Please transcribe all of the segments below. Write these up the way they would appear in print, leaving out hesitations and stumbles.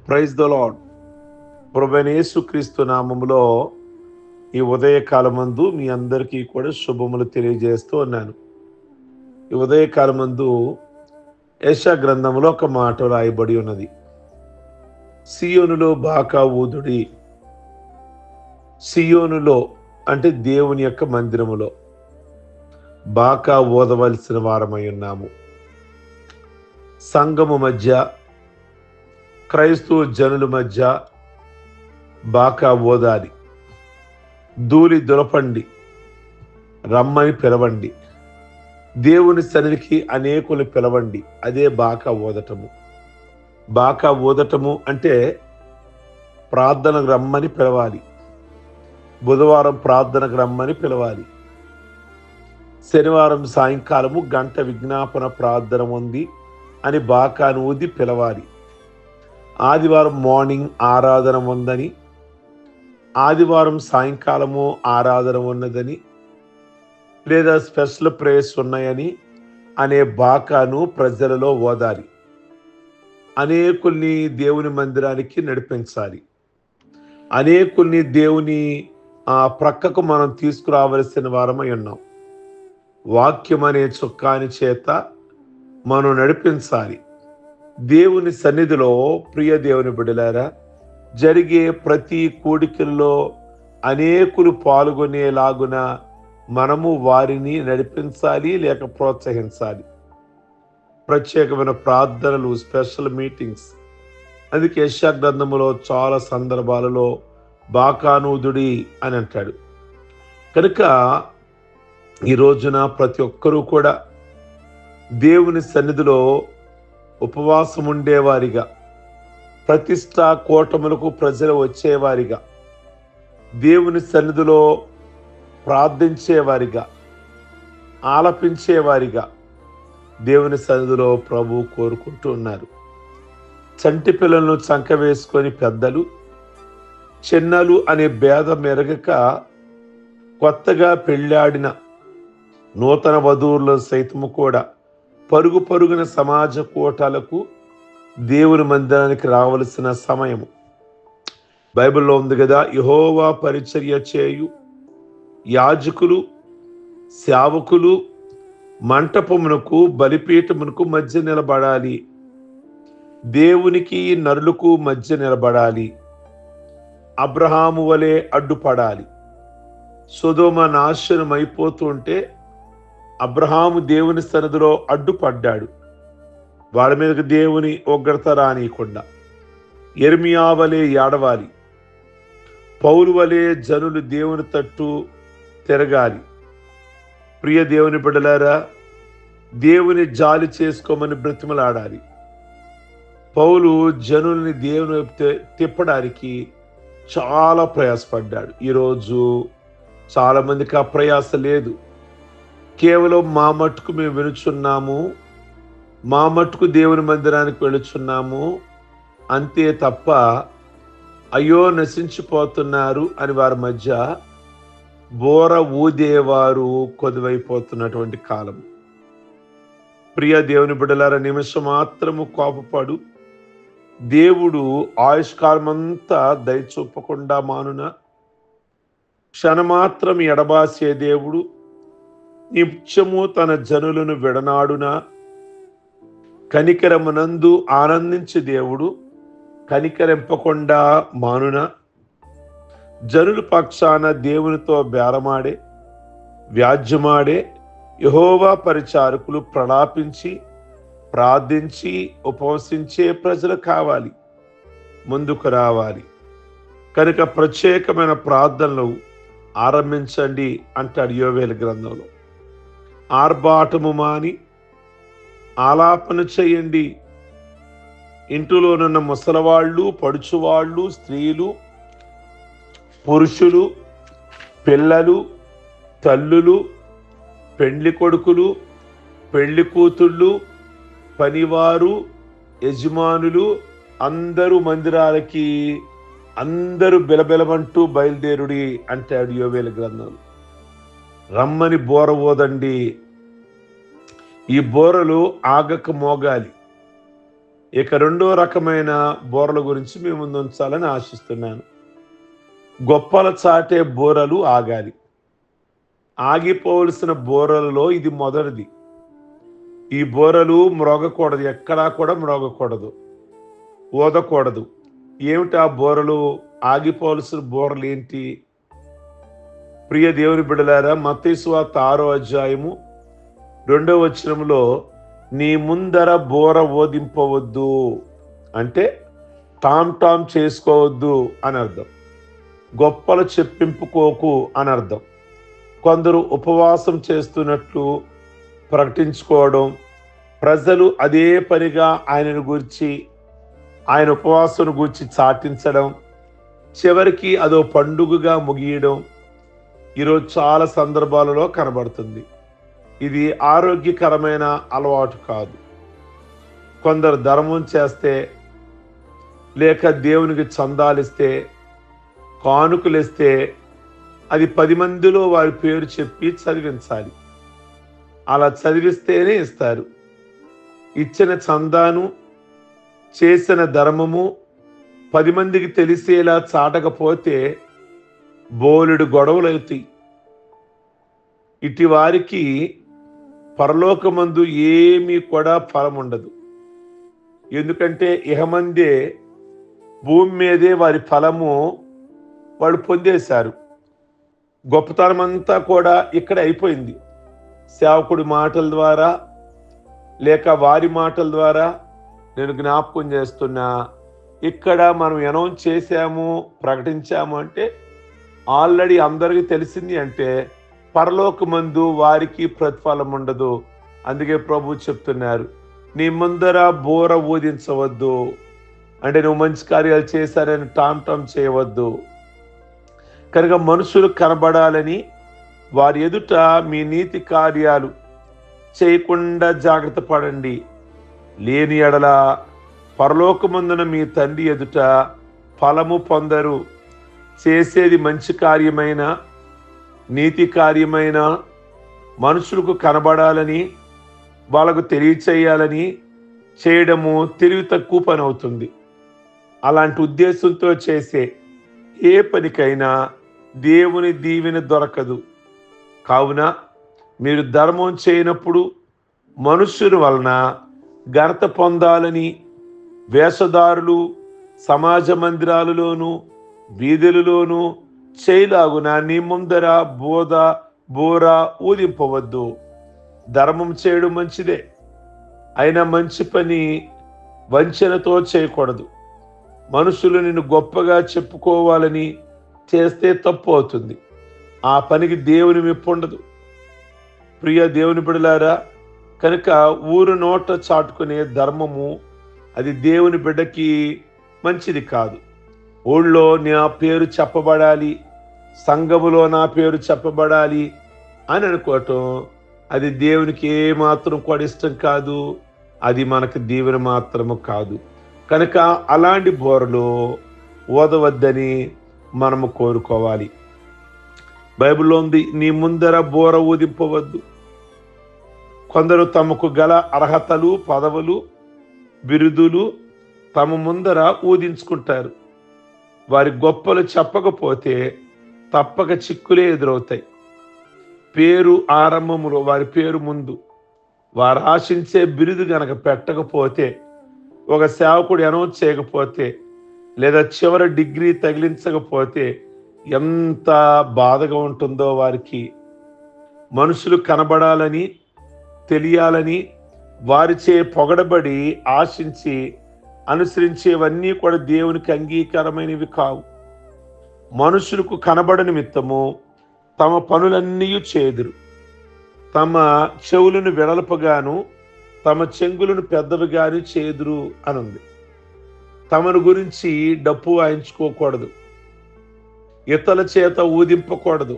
Praise the lord. ప్రభువైన యేసుక్రీస్తు నామములో ఈ ఉదయకాలమందు మీ అందరికీ కూడా శుభములు తెలియజేస్తూ ఉన్నాను. ఈ ఉదయకాలమందు యెషయా గ్రంథంలో ఒక మాట రాయబడి ఉన్నది. సియోనులో బాకా ఊదుడి. సియోనులో అంటే దేవుని యొక్క మందిరములో బాకా ఊదవలసిన వారమై ఉన్నాము. సంఘము మధ్య, క్రైస్తవ జనుల మధ్య బాకా ఊదాలి. ధూళి దులపండి, రమ్మని పిలవండి. దేవుని సన్నిధికి అనేకులు పిలవండి. అదే బాకా ఊదటము. బాకా ఊదటము అంటే ప్రార్థనకు రమ్మని పిలవాలి. బుధవారం ప్రార్థనకు రమ్మని పిలవాలి. శనివారం సాయంకాలము గంట విజ్ఞాపన ప్రార్థన ఉంది అని బాకాను ఊది పిలవాలి. ఆదివారం మార్నింగ్ ఆరాధన ఉందని, ఆదివారం సాయంకాలము ఆరాధన ఉన్నదని, లేదా స్పెషల్ ప్రేయర్స్ ఉన్నాయని అనే బాకాను ప్రజలలో ఓదాలి. అనేకుల్ని దేవుని మందిరానికి నడిపించాలి. అనేకుల్ని దేవుని ప్రక్కకు మనం తీసుకురావలసిన వారమై ఉన్నాం. వాక్యం అనే చుక్కాని చేత మనం నడిపించాలి. దేవుని సన్నిధిలో ప్రియ దేవుని బిడ్డలారా, జరిగే ప్రతి కూడికల్లో అనేకులు పాల్గొనేలాగున మనము వారిని నడిపించాలి, లేక ప్రోత్సహించాలి. ప్రత్యేకమైన ప్రార్థనలు, స్పెషల్ మీటింగ్స్. అందుకే యెషయా గ్రంథములో చాలా సందర్భాలలో బాకానూదుడి అని అంటాడు. కనుక ఈ రోజున ప్రతి ఒక్కరూ కూడా దేవుని సన్నిధిలో ఉపవాసం ఉండేవారిగా, ప్రతిష్టా కూటములకు ప్రజలు వచ్చేవారిగా, దేవుని సన్నిధిలో ప్రార్థించేవారిగా, ఆలపించేవారిగా దేవుని సన్నిధిలో ప్రభు కోరుకుంటూ ఉన్నారు. చంటి పిల్లలను చంక వేసుకొని పెద్దలు, చిన్నలు అనే భేదం ఎరగక కొత్తగా పెళ్ళాడిన నూతన వధూవులు సైతము కూడా పరుగు పరుగున సమాజ కూటాలకు దేవుని మందిరానికి రావలసిన సమయము. బైబిల్లో ఉంది కదా, యెహోవా పరిచర్య చేయు యాజకులు, సేవకులు మంటపమునకు, బలిపీఠమునకు మధ్య నిలబడాలి. దేవునికి నరులకు మధ్య నిలబడాలి. అబ్రహాము వలె అడ్డుపడాలి. సొదొమ నాశనం అయిపోతుంటే అబ్రహాము దేవుని సన్నిధిలో అడ్డుపడ్డాడు. వాళ్ళ మీదకి దేవుని ఉగ్రత రానియకుండా. యెర్మీయా వలె ఏడవాలి. పౌలు వలె జనులు దేవుని తట్టు తిరగాలి. ప్రియ దేవుని బిడ్డలారా, దేవుని జాలి చేసుకోమని బ్రతిమలాడాలి. పౌలు జనుల్ని దేవుని తిప్పడానికి చాలా ప్రయాసపడ్డాడు. ఈరోజు చాలా మందికి ఆ ప్రయాస లేదు. కేవలం మా మట్టుకు మేము వినుచున్నాము, మా మట్టుకు దేవుని మందిరానికి వెళుచున్నాము అంతే తప్ప, అయ్యో నశించిపోతున్నారు అని వారి మధ్య బోర ఊదేవారు కొదువైపోతున్నటువంటి కాలం. ప్రియ దేవుని బిడ్డలారా, నిమిషం మాత్రము కోపపడు, దేవుడు ఆయుష్కాలమంతా దయచూపకుండా మానున? క్షణమాత్రం ఎడబాసే దేవుడు నిత్యము తన జనులను విడనాడునా? కనికరమునందు ఆనందించే దేవుడు కనికరింపకుండా మానున? జనుల పక్షాన దేవునితో బేరమాడే, వ్యాజ్యమాడే యెహోవా పరిచారకులు ప్రలాపించి, ప్రార్థించి, ఉపవసించే ప్రజలు కావాలి, ముందుకు రావాలి. కనుక ప్రత్యేకమైన ప్రార్థనలు ఆరంభించండి అంటాడు యోవేలు గ్రంథంలో. ఆర్భాటము మాని ఆలాపన చేయండి. ఇంటిలోనున్న ముసలవాళ్ళు, పడుచువాళ్ళు, స్త్రీలు, పురుషులు, పిల్లలు, తల్లులు, పెండ్లి కొడుకులు, పెళ్లి కూతుళ్ళు, పనివారు, యజమానులు అందరూ మందిరాలకి, అందరూ బిలబిలమంటూ బయలుదేరుడి అంటాడు యోవేలు గ్రంథంలో. రమ్మని బోర ఊదండి. ఈ బోరలు ఆగక మోగాలి. ఇక రెండో రకమైన బోరల గురించి మీ ముందు ఉంచాలని ఆశిస్తున్నాను. గొప్పల చాటే బోరలు ఆగాలి. ఆగిపోవలసిన బోరలలో ఇది మొదటిది. ఈ బోరలు మ్రోగకూడదు, ఎక్కడా కూడా మ్రోగకూడదు, ఊదకూడదు. ఏమిటి ఆ బోరలు? ఆగిపోవలసిన బోరలు ఏంటి? ప్రియ దేవుని బిడ్డలారా, మత్తయి సువార్త 6వ అధ్యాయము 2వ వచనంలో నీ ముందర బోర ఓదింపవద్దు అంటే టామ్ చేసుకోవద్దు అని అర్థం. గొప్పలు చెప్పింపుకోకు అని అర్థం. కొందరు ఉపవాసం చేస్తున్నట్లు ప్రకటించుకోవడం, ప్రజలు అదే పనిగా ఆయనను గురించి, ఆయన ఉపవాసం గురించి చాటించడం, చివరికి అదో పండుగగా ముగియడం ఈరోజు చాలా సందర్భాలలో కనబడుతుంది. ఇది ఆరోగ్యకరమైన అలవాటు కాదు. కొందరు ధర్మం చేస్తే, లేక దేవునికి చందాలిస్తే, కానుకలిస్తే అది 10 మందిలో వారి పేరు చెప్పి చదివించాలి. అలా చదివిస్తేనే ఇస్తారు. ఇచ్చిన చందాను, చేసిన ధర్మము 10 మందికి తెలిసేలా చాటకపోతే బోలెడు గొడవలవుతాయి. ఇటు వారికి పరలోకమందు ఏమీ కూడా ఫలం ఉండదు. ఎందుకంటే ఇహమందే భూమి మీదే వారి ఫలము వాళ్ళు పొందేశారు. గొప్పతనం అంతా కూడా ఇక్కడ అయిపోయింది. సేవకుడి మాటల ద్వారా లేక వారి మాటల ద్వారా నేను జ్ఞాపకం చేస్తున్నా, ఇక్కడ మనం అనౌన్స్ చేశాము, ప్రకటించాము అంటే ఆల్రెడీ అందరికీ తెలిసింది అంటే పరలోకమందు వారికి ప్రతిఫలం ఉండదు. అందుకే ప్రభు చెప్తున్నారు, నీ ముందర బోర ఊదించవద్దు అంటే నువ్వు మంచి కార్యాలు చేశారని టామ్ చేయవద్దు. కనుక మనుషులు కనబడాలని వారి ఎదుట మీ నీతి కార్యాలు చేయకుండా జాగ్రత్త పడండి. లేని ఎడల పరలోకమందున మీ తండ్రి ఎదుట ఫలము పొందరు. చేసేది మంచి కార్యమైన, నీతి కార్యమైన మనుషులకు కనబడాలని, వాళ్ళకు తెలియచేయాలని చేయడము తెలివి తక్కువ పని అవుతుంది. అలాంటి ఉద్దేశంతో చేసే ఏ పనికైనా దేవుని దీవెన దొరకదు. కావున మీరు ధర్మం చేయనప్పుడు మనుష్యుల వలన ఘనత పొందాలని వేషధారులు సమాజ మందిరాలలోను వీధులలోను చేయలాగున నీ ముందర బోర ఊదింపవద్దు. ధర్మం చేయడం మంచిదే, అయినా మంచి పని వంచనతో చేయకూడదు. మనుషులు నిన్ను గొప్పగా చెప్పుకోవాలని చేస్తే తప్పు అవుతుంది. ఆ పనికి దేవుని మెప్పు ఉండదు. ప్రియ దేవుని బిడ్డలారా, కనుక ఊరు నోట చాటుకునే ధర్మము అది దేవుని బిడ్డకి మంచిది కాదు. ఊళ్ళో నా పేరు చెప్పబడాలి, సంఘములో నా పేరు చెప్పబడాలి అని అనుకోవటం అది దేవునికి ఏ మాత్రం కూడా ఇష్టం కాదు. అది మనకు దీవెన మాత్రము కాదు. కనుక అలాంటి బోరలు ఓదవద్దని మనము కోరుకోవాలి. బైబిల్లో ఉంది, నీ ముందర బోర ఊదింపవద్దు. కొందరు తమకు గల అర్హతలు, పదవులు, బిరుదులు తమ ముందర ఊదించుకుంటారు. వారి గొప్పలు చెప్పకపోతే తప్పక చిక్కులే ఎదురవుతాయి. పేరు ఆరంభములో వారి పేరు ముందు వారు ఆశించే బిరుదు గనక పెట్టకపోతే, ఒక సేవకుడు అనౌన్స్ చేయకపోతే, లేదా చివరి డిగ్రీ తగిలించకపోతే ఎంత బాధగా ఉంటుందో వారికి. మనుషులు కనబడాలని, తెలియాలని వారిచే పొగడబడి ఆశించి అనుసరించేవన్నీ కూడా దేవునికి అంగీకారమైనవి కావు. మనుషులకు కనబడ నిమిత్తము తమ పనులన్నీ చేదురు. తమ చెవులను వెడల్పగాను తమ చెంగులను పెద్దవిగాను చేదురు అనుంది. తమను గురించి డప్పు వాయించుకోకూడదు, ఇతల చేత ఊదింపకూడదు.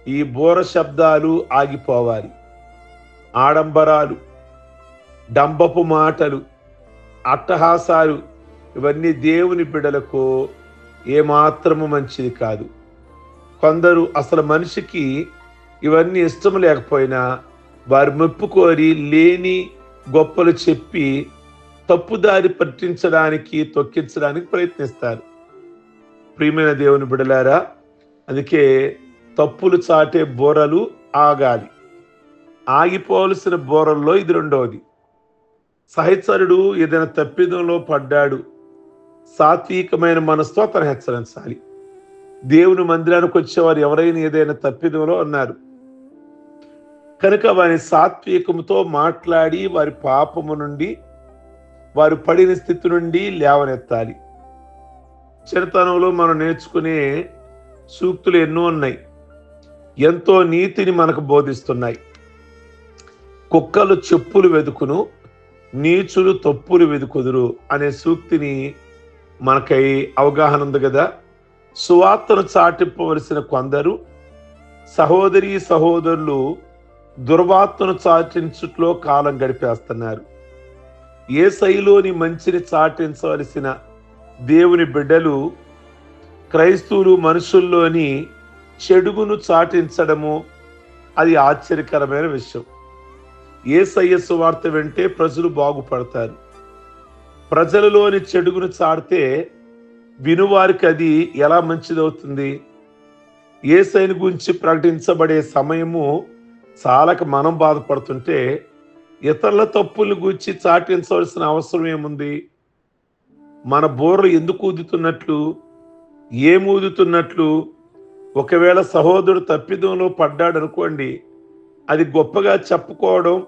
ఈ బోర శబ్దాలు ఆగిపోవాలి. ఆడంబరాలు, డంబపు మాటలు, అట్టహాసాలు ఇవన్నీ దేవుని బిడ్డలకు ఏమాత్రము మంచిది కాదు. కొందరు అసలు మనిషికి ఇవన్నీ ఇష్టం లేకపోయినా వారు మెప్పు కోరి లేని గొప్పలు చెప్పి తప్పుదారి పట్టించడానికి, తొక్కించడానికి ప్రయత్నిస్తారు. ప్రియమైన దేవుని బిడ్డలారా, అందుకే తప్పులు చాటే బోరలు ఆగాలి. ఆగిపోవలసిన బోరల్లో ఇది రెండవది. సహచరుడు ఏదైనా తప్పిదంలో పడ్డాడు, సాత్వికమైన మనసుతో అతను హెచ్చరించాలి. దేవుని మందిరానికి వచ్చేవారు ఎవరైనా ఏదైనా తప్పిదంలో ఉన్నారు కనుక వారి సాత్వికంతో మాట్లాడి వారి పాపము నుండి, వారు పడిన స్థితి నుండి లేవనెత్తాలి. చిన్నతనంలో మనం నేర్చుకునే సూక్తులు ఎన్నో ఉన్నాయి, ఎంతో నీతిని మనకు బోధిస్తున్నాయి. కుక్కలు చెప్పులు వెదుకును, నీచులు తప్పులు వెదుకుదురు అనే సూక్తిని మనకై అవగాహన ఉంది కదా. సువార్తను చాటింపవలసిన కొందరు సహోదరి సహోదరులు దుర్వార్తను చాటించుట్లో కాలం గడిపేస్తున్నారు. యేసయ్యలోని మంచిని చాటించవలసిన దేవుని బిడ్డలు క్రైస్తవులు మనుషుల్లోని చెడుగును చాటించడము అది ఆశ్చర్యకరమైన విషయం. యేసయ్య సువార్త వింటే ప్రజలు బాగుపడతారు. ప్రజలలోని చెడుగును చాటితే వినువారికి అది ఎలా మంచిదవుతుంది? యేసయ్యను గురించి ప్రకటించబడే సమయము చాలక మనం బాధపడుతుంటే ఇతరుల తప్పులను గురించి చాటించవలసిన అవసరం ఏముంది? మన బోర్లు ఎందుకు ఊదుతున్నట్లు, ఏమూదుతున్నట్లు? ఒకవేళ సహోదరుడు తప్పిదంలో పడ్డాడు అనుకోండి, అది గొప్పగా చెప్పుకోవడం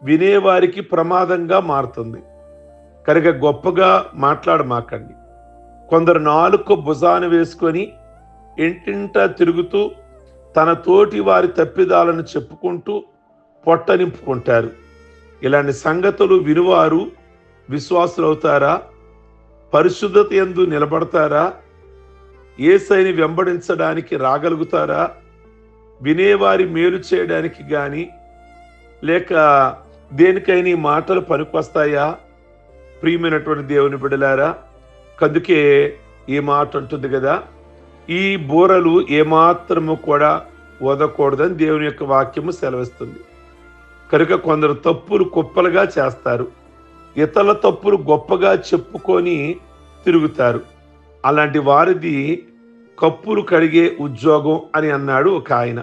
వినేవారికి ప్రమాదంగా మారుతుంది. కనుక గొప్పగా మాట్లాడమాకండి. కొందరు నాలుక భుజాన వేసుకొని ఇంటింటా తిరుగుతూ తన తోటి వారి తప్పిదాలను చెప్పుకుంటూ పొట్ట నింపుకుంటారు. ఇలాంటి సంగతులు వినువారు విశ్వాసులు అవుతారా? పరిశుద్ధత యందు నిలబడతారా? యేసయ్యని వెంబడించడానికి రాగలుగుతారా? వినేవారి మేలు చేయడానికి గాని లేక దేనికైనా ఈ మాటలు పనికొస్తాయా? ప్రియమైనటువంటి దేవుని బిడ్డలారా, అందుకే ఈ మాట ఉంటుంది కదా, ఈ బూరలు ఏమాత్రము కూడా వదకూడదని దేవుని యొక్క వాక్యము సెలవిస్తుంది. కనుక కొందరు తప్పులు కుప్పలుగా చేస్తారు, ఇతరుల తప్పులు గొప్పగా చెప్పుకొని తిరుగుతారు. అలాంటి వారిది కప్పులు కడిగే ఉద్యోగం అని అన్నాడు ఒక ఆయన.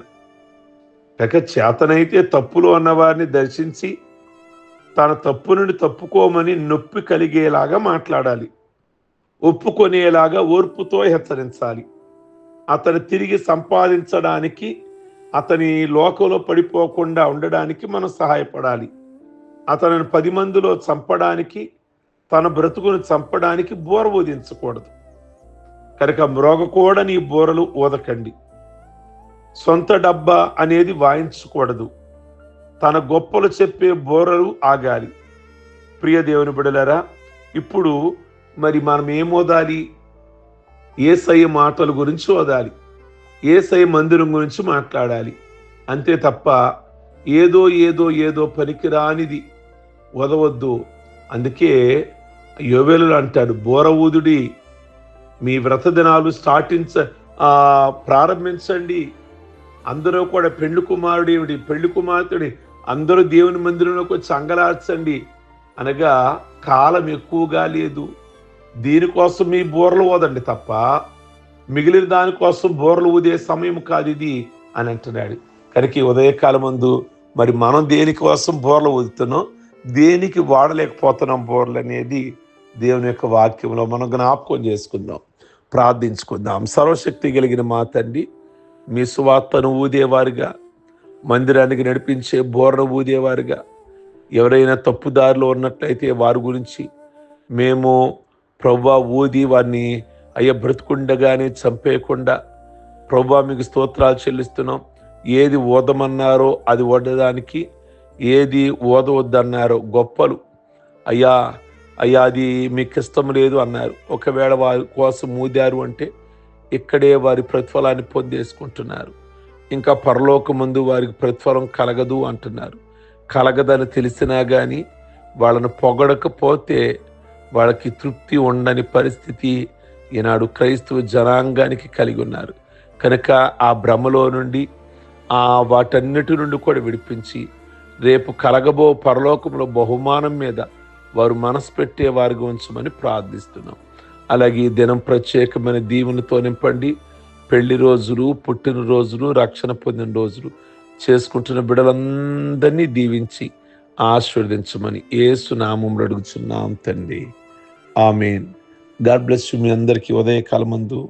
ఇక చేతనైతే తప్పులు అన్నవారిని దర్శించి తన తప్పు నుండి తప్పుకోమని నొప్పి కలిగేలాగా మాట్లాడాలి. ఒప్పుకొనేలాగా ఓర్పుతో హెచ్చరించాలి. అతను తిరిగి సంపాదించడానికి, అతని లోకంలో పడిపోకుండా ఉండడానికి మనం సహాయపడాలి. అతనిని 10 మందిలో చంపడానికి, తన బ్రతుకును చంపడానికి బోర ఊదించకూడదు. కనుక మ్రోగకూడని బోరలు ఊదకండి. సొంత డబ్బా అనేది వాయించకూడదు. తన గొప్పలు చెప్పే బోరలు ఆగాలి. ప్రియ దేవుని బిడ్డలారా, ఇప్పుడు మరి మనం ఏం ఓదాలి? యేసయ్య మాటల గురించి ఓదాలి. యేసయ్య మందిరం గురించి మాట్లాడాలి. అంతే తప్ప ఏదో ఏదో ఏదో పనికిరానిది వదవద్దు. అందుకే యోవేలు అంటాడు, బోర ఊదుడి, మీ వ్రత దినాలు ప్రారంభించండి. అందరూ కూడా పెళ్లి కుమారుడి, పెళ్లి కుమార్తెడి అందరూ దేవుని మందిరంలోకి వచ్చి అంగలార్చండి అనగా కాలం ఎక్కువగా లేదు. దీనికోసం మీ బోర్లు ఊదండి తప్ప మిగిలిన దానికోసం బోర్లు ఊదే సమయం కాదు ఇది అని అంటున్నాడు. కనుక ఉదయకాలం ముందు మరి మనం దేనికోసం బోర్లు ఊదుతున్నాం, దేనికి వాడలేకపోతున్నాం బోర్లు అనేది దేవుని యొక్క వాక్యంలో మనం జ్ఞాపకం చేసుకుందాం, ప్రార్థించుకుందాం. సర్వశక్తి కలిగిన మా తండ్రి, మీ సువార్తను ఊదేవారుగా, మందిరానికి నడిపించే బోర్ను ఊదేవారుగా, ఎవరైనా తప్పుదారిలో ఉన్నట్లయితే వారి గురించి మేము ప్రభువా ఊది వారిని బ్రతుకుండగానే చంపేయకుండా ప్రభువా మీకు స్తోత్రాలు చెల్లిస్తున్నాం. ఏది ఓదమన్నారో అది ఓదడానికి, ఏది ఓదవద్దన్నారో గొప్పలు అయ్యా అది మీకు ఇష్టం లేదు అన్నారు. ఒకవేళ వారి కోసం ఊదారు అంటే ఇక్కడే వారి ప్రతిఫలాన్ని పొందేసుకుంటున్నారు. ఇంకా పరలోక ముందు వారికి ప్రతిఫలం కలగదు అంటున్నారు. కలగదని తెలిసినా కానీ వాళ్ళను పొగడకపోతే వాళ్ళకి తృప్తి ఉండని పరిస్థితి ఈనాడు క్రైస్తవ జనాంగానికి కలిగి ఉన్నారు. కనుక ఆ భ్రమలో నుండి, వాటన్నిటి నుండి కూడా విడిపించి రేపు కలగబో పరలోకంలో బహుమానం మీద వారు మనసు పెట్టే వారిగా ఉంచమని ప్రార్థిస్తున్నాం. అలాగే ఈ దినం ప్రత్యేకమైన దీవెనతో నింపండి. పెళ్లి రోజులు, పుట్టినరోజులు, రక్షణ పొందిన రోజులు చేసుకుంటున్న బిడ్డలందరినీ దీవించి ఆశీర్వదించమని యేసు నామములో అడుగుచున్నాం తండ్రి. ఆమేన్. God bless you. మీ అందరికీ ఉదయకాలమందు